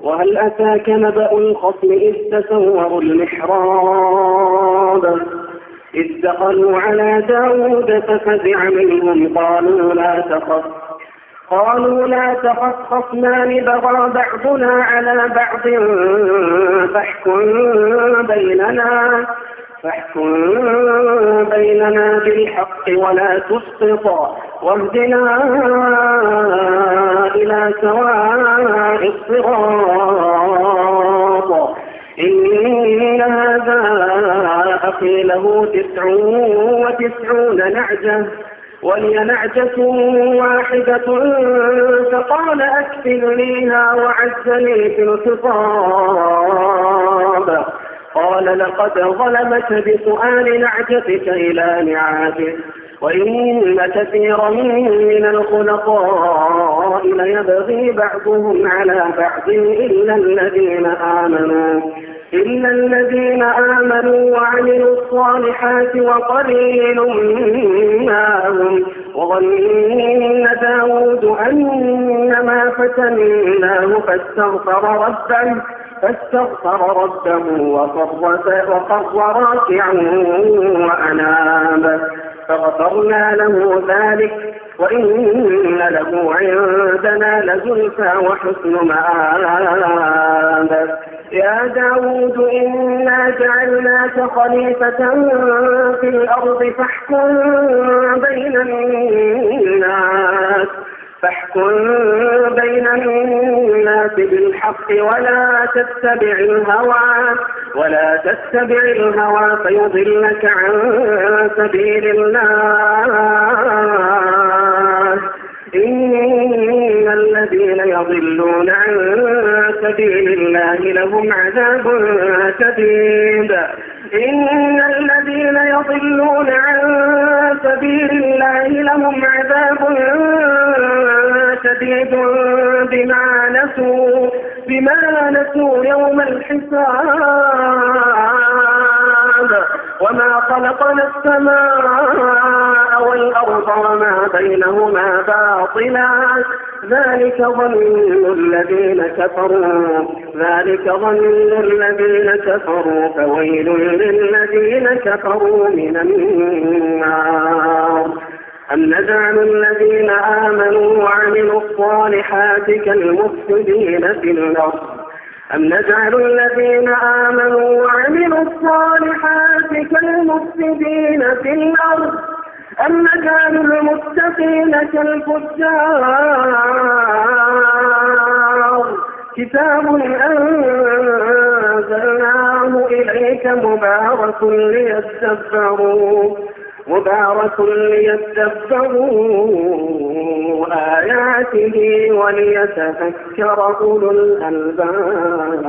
وهل أتاك نبأ الخصم إذ تسوروا المحراب إذ دخلوا على داود ففزع منهم قالوا لا تخف خصمان بغى بعضنا على بعض فاحكم بيننا بالحق ولا تسقط واهدنا إلى سواء الصراط إن هذا أخي له 99 نعجة ولي نعجة واحدة فقال أكفلنيها وعزني في الخطاب قال لقد ظلمك بسؤال نعجتك إلى نعاجه وإن كثيرا من الخلطاء ليبغي بعضهم على بعض إلا الذين آمنوا وعملوا الصالحات وقليل ما هم وظن داود أنما فتناه فاستغفر ربه وخر راكعا وأناب فغفرنا له ذلك وإن له عندنا لزلفى وحسن مآب يا داود إنا جعلناك خليفة في الأرض فاحكم بين الناس بالحق ولا تتبع الهوى فيضلك عن سبيل الله إن الذين يضلون عن سبيل الله لهم عذاب شديد بما نسوا يوم الحساب وما خلقنا السماء والأرض وما بينهما باطلا ذلك ظن الذين كفروا فويل للذين كفروا من النار أم نجعل الذين آمنوا وعملوا الصالحات كالمفسدين في الأرض أم نجعل المتقين كالفجار كتاب أنزلناه إليك مبارك ليدبروا آياته وليتفكر أولو الألباب.